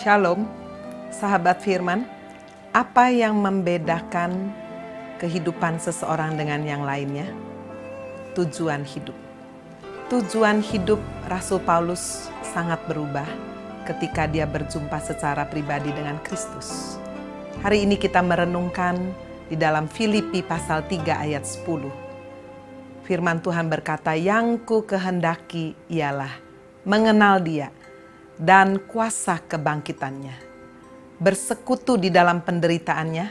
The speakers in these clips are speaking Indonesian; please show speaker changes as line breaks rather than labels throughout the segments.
Shalom, sahabat firman. Apa yang membedakan kehidupan seseorang dengan yang lainnya? Tujuan hidup. Tujuan hidup Rasul Paulus sangat berubah ketika dia berjumpa secara pribadi dengan Kristus. Hari ini kita merenungkan di dalam Filipi pasal 3 ayat 10. Firman Tuhan berkata, yang ku kehendaki ialah mengenal Dia dan kuasa kebangkitannya, bersekutu di dalam penderitaannya,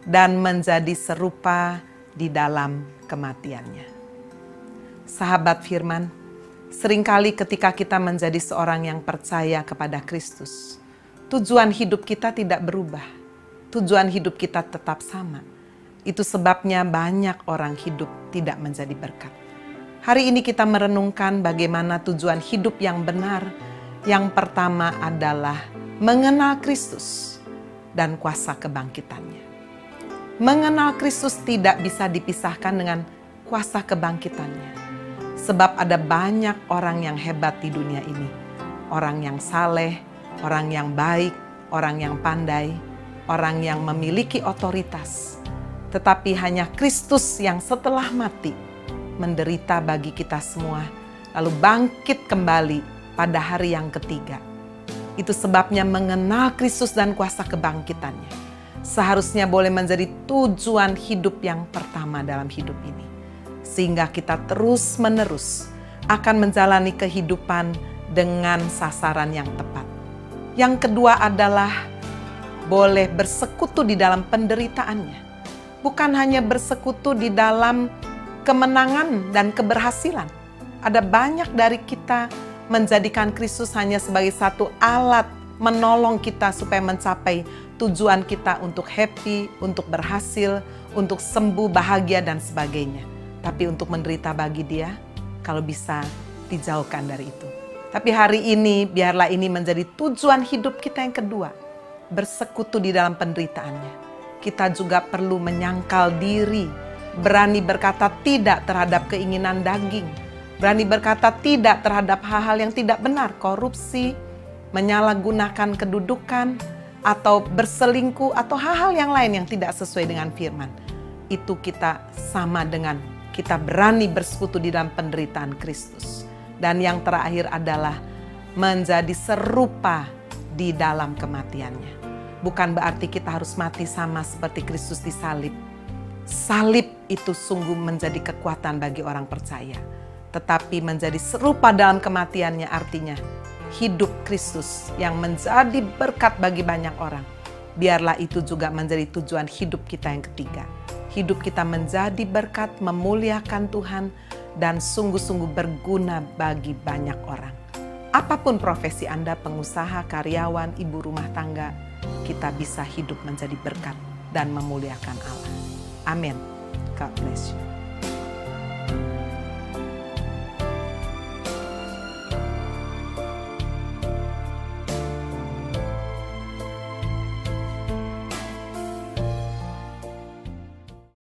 dan menjadi serupa di dalam kematiannya. Sahabat firman, seringkali ketika kita menjadi seorang yang percaya kepada Kristus, tujuan hidup kita tidak berubah. Tujuan hidup kita tetap sama. Itu sebabnya banyak orang hidup tidak menjadi berkat. Hari ini kita merenungkan bagaimana tujuan hidup yang benar. Yang pertama adalah mengenal Kristus dan kuasa kebangkitannya. Mengenal Kristus tidak bisa dipisahkan dengan kuasa kebangkitannya. Sebab ada banyak orang yang hebat di dunia ini. Orang yang saleh, orang yang baik, orang yang pandai, orang yang memiliki otoritas. Tetapi hanya Kristus yang setelah mati menderita bagi kita semua, lalu bangkit kembali pada hari yang ketiga. Itu sebabnya mengenal Kristus dan kuasa kebangkitannya seharusnya boleh menjadi tujuan hidup yang pertama dalam hidup ini. Sehingga kita terus-menerus akan menjalani kehidupan dengan sasaran yang tepat. Yang kedua adalah boleh bersekutu di dalam penderitaannya. Bukan hanya bersekutu di dalam kemenangan dan keberhasilan. Ada banyak dari kita menjadikan Kristus hanya sebagai satu alat menolong kita supaya mencapai tujuan kita untuk happy, untuk berhasil, untuk sembuh, bahagia, dan sebagainya. Tapi untuk menderita bagi Dia, kalau bisa dijauhkan dari itu. Tapi hari ini, biarlah ini menjadi tujuan hidup kita yang kedua. Bersekutu di dalam penderitaannya. Kita juga perlu menyangkal diri, berani berkata tidak terhadap keinginan daging, berani berkata tidak terhadap hal-hal yang tidak benar, korupsi, menyalahgunakan kedudukan, atau berselingkuh, atau hal-hal yang lain yang tidak sesuai dengan firman. Itu kita sama dengan kita berani bersekutu di dalam penderitaan Kristus. Dan yang terakhir adalah menjadi serupa di dalam kematiannya. Bukan berarti kita harus mati sama seperti Kristus disalib. Salib itu sungguh menjadi kekuatan bagi orang percaya. Tetapi menjadi serupa dalam kematiannya artinya hidup Kristus yang menjadi berkat bagi banyak orang. Biarlah itu juga menjadi tujuan hidup kita yang ketiga. Hidup kita menjadi berkat, memuliakan Tuhan, dan sungguh-sungguh berguna bagi banyak orang. Apapun profesi Anda, pengusaha, karyawan, ibu rumah tangga, kita bisa hidup menjadi berkat dan memuliakan Allah. Amin. God bless you.